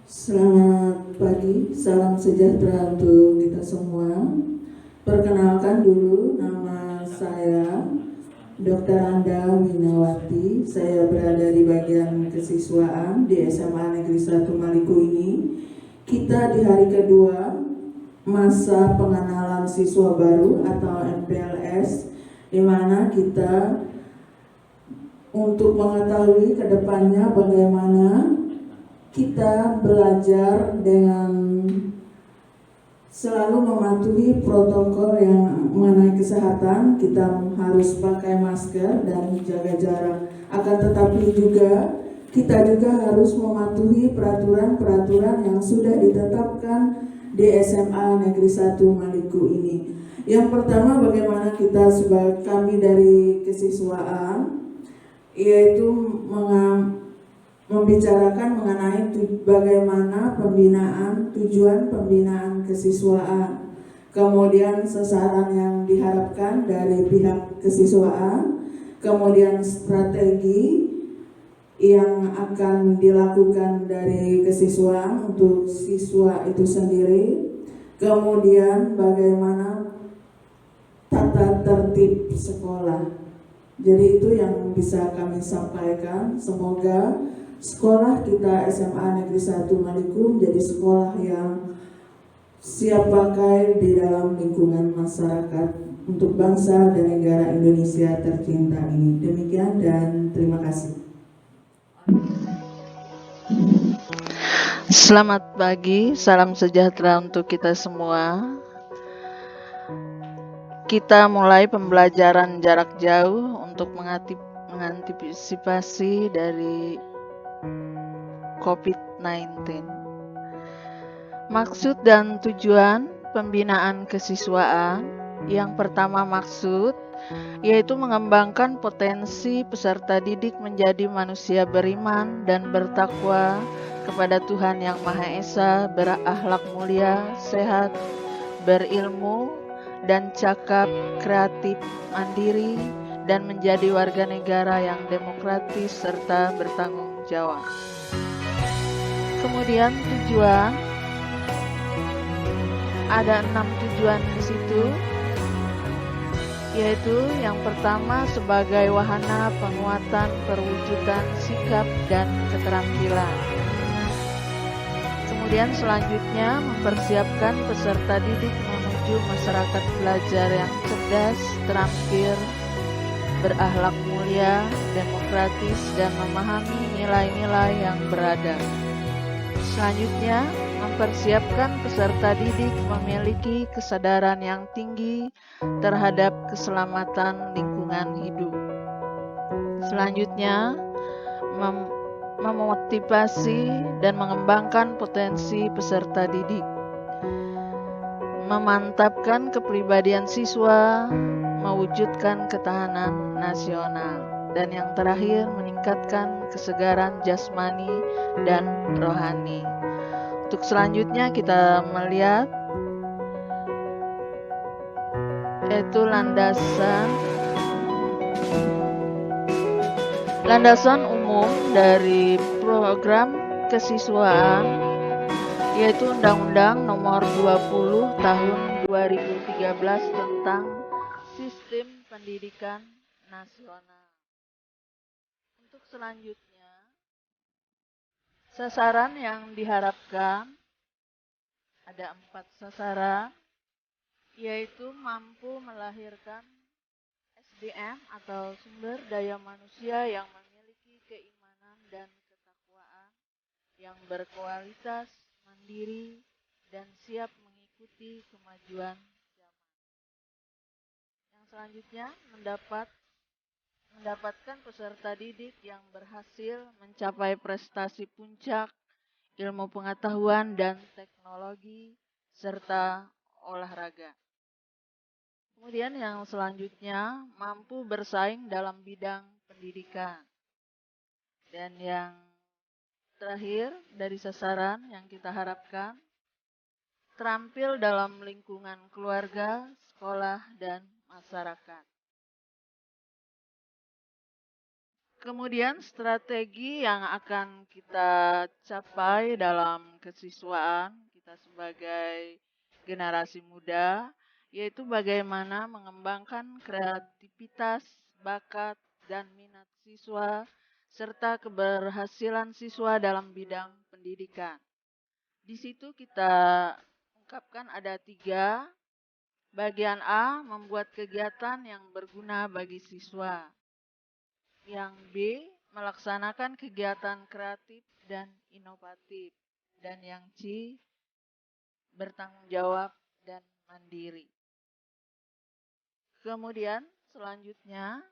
Selamat pagi, salam sejahtera untuk kita semua. Perkenalkan dulu, nama saya Dr. Anda Winawati. Saya berada di bagian kesiswaan di SMA Negeri 1 Maliko ini. Kita di hari kedua masa pengenalan siswa baru atau MPLS, di mana kita untuk mengetahui ke depannya bagaimana kita belajar dengan selalu mematuhi protokol yang mengenai kesehatan. Kita harus pakai masker dan jaga jarak. Akan tetapi juga kita juga harus mematuhi peraturan-peraturan yang sudah ditetapkan di SMA Negeri 1 Maliko ini. Yang pertama, bagaimana kita sebagai kami dari kesiswaan, yaitu membicarakan mengenai bagaimana tujuan pembinaan kesiswaan, kemudian sasaran yang diharapkan dari pihak kesiswaan, kemudian strategi yang akan dilakukan dari kesiswaan untuk siswa itu sendiri, kemudian bagaimana tata tertib sekolah. Jadi itu yang bisa kami sampaikan. Semoga sekolah kita SMA Negeri 1 Maliko menjadi sekolah yang siap pakai di dalam lingkungan masyarakat untuk bangsa dan negara Indonesia tercinta ini. Demikian dan terima kasih. Selamat pagi, salam sejahtera untuk kita semua. Kita mulai pembelajaran jarak jauh untuk mengantisipasi dari COVID-19. Maksud dan tujuan pembinaan kesiswaan. Yang pertama maksud yaitu mengembangkan potensi peserta didik menjadi manusia beriman dan bertakwa kepada Tuhan Yang Maha Esa, berakhlak mulia, sehat, berilmu, dan cakap, kreatif, mandiri, dan menjadi warga negara yang demokratis serta bertanggung jawab. Kemudian tujuan, ada 6 tujuan di situ, yaitu yang pertama sebagai wahana penguatan perwujudan sikap dan keterampilan. Kemudian selanjutnya mempersiapkan peserta didik menuju masyarakat belajar yang cerdas, terampil, berakhlak mulia, demokratis, dan memahami nilai-nilai yang beradab. Selanjutnya, mempersiapkan peserta didik memiliki kesadaran yang tinggi terhadap keselamatan lingkungan hidup. Selanjutnya, memotivasi dan mengembangkan potensi peserta didik, memantapkan kepribadian siswa, mewujudkan ketahanan nasional, dan yang terakhir meningkatkan kesegaran jasmani dan rohani. Untuk selanjutnya kita melihat yaitu landasan umum dari program kesiswaan, yaitu Undang-Undang Nomor 20 Tahun 2013 tentang Sistem Pendidikan Nasional. Untuk selanjutnya, sasaran yang diharapkan ada 4 sasaran, yaitu mampu melahirkan SDM atau sumber daya manusia yang memiliki keimanan dan ketakwaan, yang berkualitas, mandiri, dan siap mengikuti kemajuan zaman. Yang selanjutnya mendapatkan peserta didik yang berhasil mencapai prestasi puncak ilmu pengetahuan dan teknologi serta olahraga. Kemudian yang selanjutnya mampu bersaing dalam bidang pendidikan. Dan yang terakhir dari sasaran yang kita harapkan, terampil dalam lingkungan keluarga, sekolah, dan masyarakat. Kemudian strategi yang akan kita capai dalam kesiswaan kita sebagai generasi muda, yaitu bagaimana mengembangkan kreativitas, bakat, dan minat siswa, serta keberhasilan siswa dalam bidang pendidikan. Di situ kita ungkapkan ada 3. Bagian A, membuat kegiatan yang berguna bagi siswa. Yang B, melaksanakan kegiatan kreatif dan inovatif. Dan yang C, bertanggung jawab dan mandiri. Kemudian selanjutnya,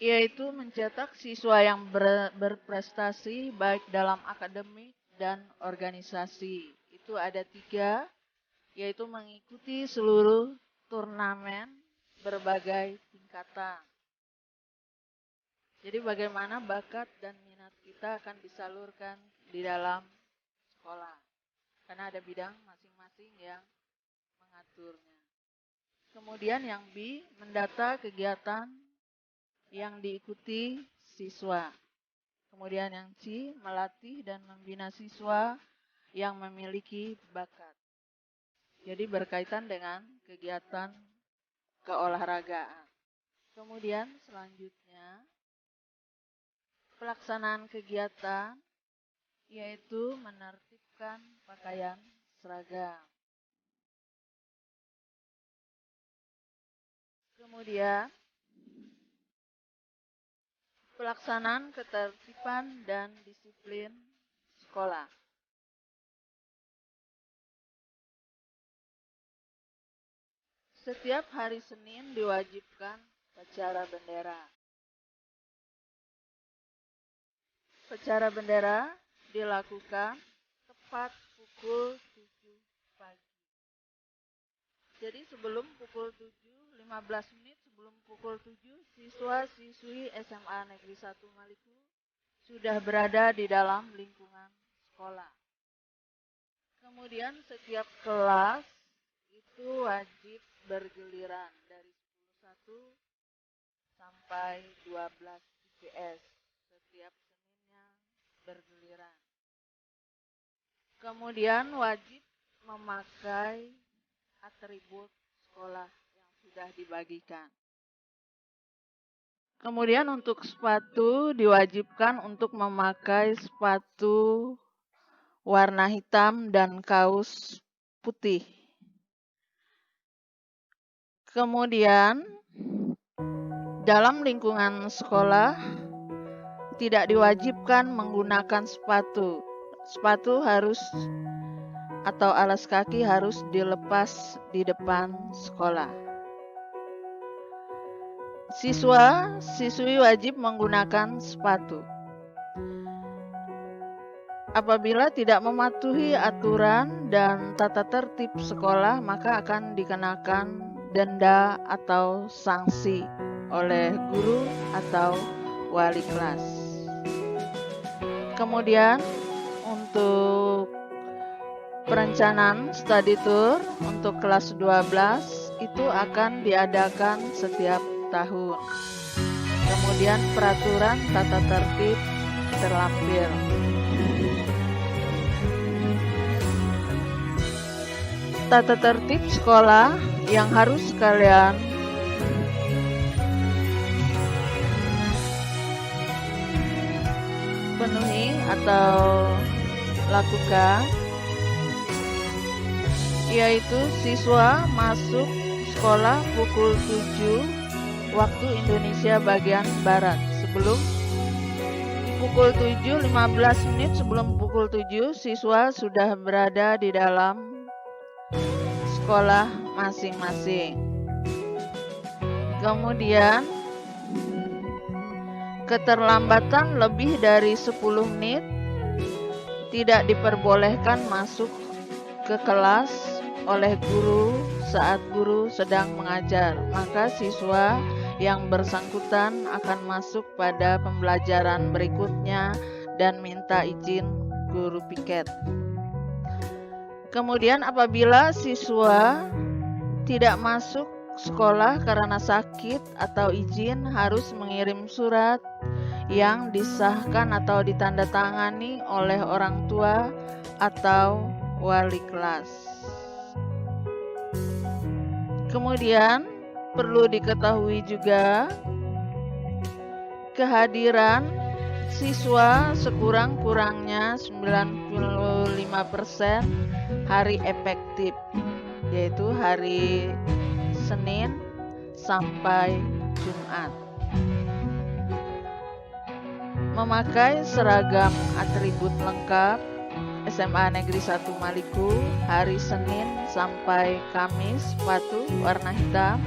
yaitu mencetak siswa yang berprestasi baik dalam akademik dan organisasi. Itu ada 3, yaitu mengikuti seluruh turnamen berbagai tingkatan. Jadi bagaimana bakat dan minat kita akan disalurkan di dalam sekolah. Karena ada bidang masing-masing yang mengaturnya. Kemudian yang B, mendata kegiatan yang diikuti siswa. Kemudian yang C, melatih dan membina siswa yang memiliki bakat. Jadi berkaitan dengan kegiatan keolahragaan. Kemudian selanjutnya, pelaksanaan kegiatan yaitu menertibkan pakaian seragam. Kemudian pelaksanaan ketertiban dan disiplin sekolah. Setiap hari Senin diwajibkan upacara bendera. Upacara bendera dilakukan tepat pukul 7 pagi. Jadi sebelum pukul 7, 15 menit sebelum pukul 7, siswa-siswi SMA Negeri 1 Maliku sudah berada di dalam lingkungan sekolah. Kemudian setiap kelas itu wajib bergiliran dari 10.1 sampai 12 IPS. Setiap Seninnya bergiliran. Kemudian wajib memakai atribut sekolah yang sudah dibagikan. Kemudian untuk sepatu diwajibkan untuk memakai sepatu warna hitam dan kaos putih. Kemudian dalam lingkungan sekolah tidak diwajibkan menggunakan sepatu. Sepatu harus atau alas kaki harus dilepas di depan sekolah. Siswa-siswi wajib menggunakan sepatu. Apabila tidak mematuhi aturan dan tata tertib sekolah, maka akan dikenakan denda atau sanksi oleh guru atau wali kelas. Kemudian untuk perencanaan study tour untuk kelas 12 itu akan diadakan setiap tahun. Kemudian peraturan tata tertib terlampir. Tata tertib sekolah yang harus kalian penuhi atau lakukan, yaitu siswa masuk sekolah pukul 7 waktu Indonesia bagian Barat. Sebelum pukul 7, 15 menit sebelum pukul 7, siswa sudah berada di dalam sekolah masing-masing. Kemudian keterlambatan lebih dari 10 menit tidak diperbolehkan masuk ke kelas oleh guru saat guru sedang mengajar. Maka siswa yang bersangkutan akan masuk pada pembelajaran berikutnya dan minta izin guru piket. Kemudian apabila siswa tidak masuk sekolah karena sakit atau izin harus mengirim surat yang disahkan atau ditandatangani oleh orang tua atau wali kelas. Kemudian perlu diketahui juga kehadiran siswa sekurang-kurangnya 95% hari efektif, yaitu hari Senin sampai Jumat. Memakai seragam atribut lengkap SMA Negeri 1 Maliku hari Senin sampai Kamis sepatu warna hitam.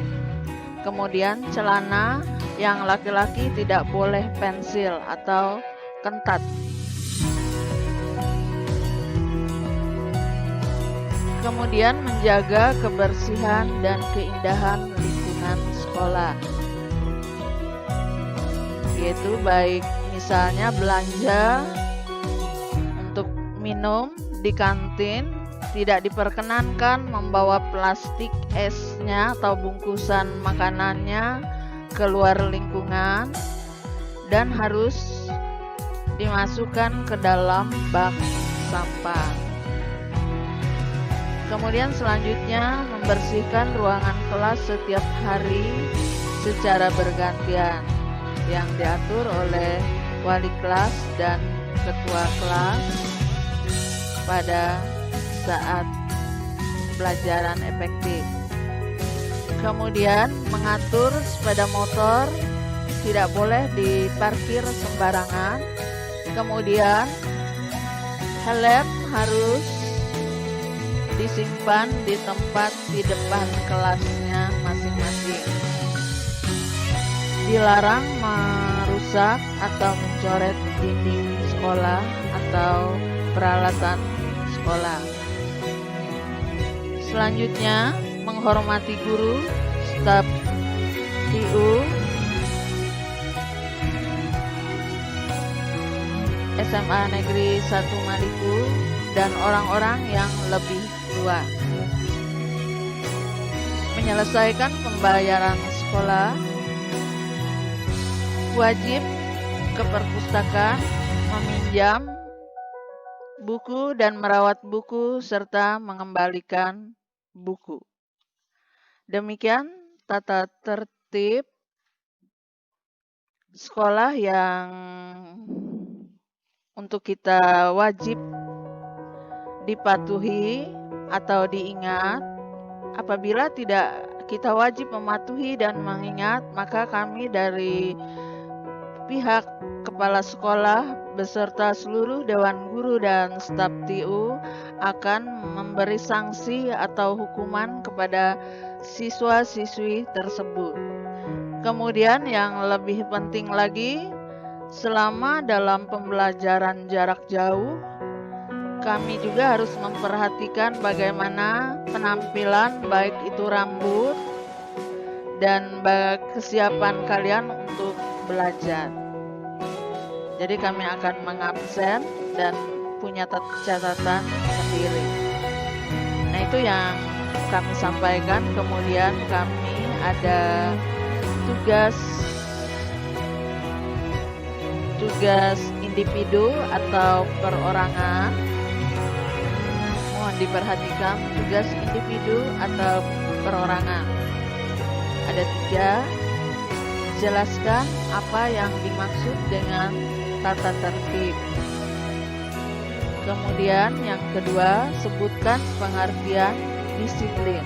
Kemudian celana yang laki-laki tidak boleh pensil atau kentat. Kemudian menjaga kebersihan dan keindahan lingkungan sekolah, yaitu baik misalnya belanja untuk minum di kantin, tidak diperkenankan membawa plastik esnya atau bungkusan makanannya keluar lingkungan dan harus dimasukkan ke dalam bak sampah. Kemudian selanjutnya membersihkan ruangan kelas setiap hari secara bergantian yang diatur oleh wali kelas dan ketua kelas pada saat pelajaran efektif. Kemudian mengatur sepeda motor tidak boleh diparkir sembarangan. Kemudian helm harus disimpan di tempat di depan kelasnya masing-masing. Dilarang merusak atau mencoret dinding sekolah atau peralatan sekolah. Selanjutnya, menghormati guru, staf TU, SMA Negeri 1 Maliku, dan orang-orang yang lebih tua. Menyelesaikan pembayaran sekolah, wajib ke perpustakaan, meminjam buku dan merawat buku serta mengembalikan buku. Demikian tata tertib sekolah yang untuk kita wajib dipatuhi atau diingat. Apabila tidak kita wajib mematuhi dan mengingat, maka kami dari pihak kepala sekolah beserta seluruh dewan guru dan staf TU akan memberi sanksi atau hukuman kepada siswa-siswi tersebut. Kemudian yang lebih penting lagi, selama dalam pembelajaran jarak jauh, kami juga harus memperhatikan bagaimana penampilan baik itu rambut dan kesiapan kalian untuk belajar. Jadi kami akan mengabsen dan punya catatan sendiri. Nah, itu yang kami sampaikan. Kemudian kami ada tugas individu atau perorangan. Mohon diperhatikan, tugas individu atau perorangan. Ada 3. Jelaskan apa yang dimaksud dengan tata tertib. Kemudian yang kedua, sebutkan pengertian disiplin.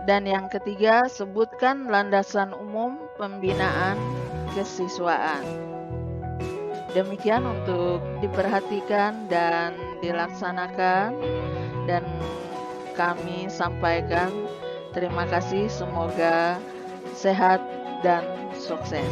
Dan yang ketiga, sebutkan landasan umum pembinaan kesiswaan. Demikian untuk diperhatikan dan dilaksanakan, dan kami sampaikan terima kasih, semoga sehat dan sukses.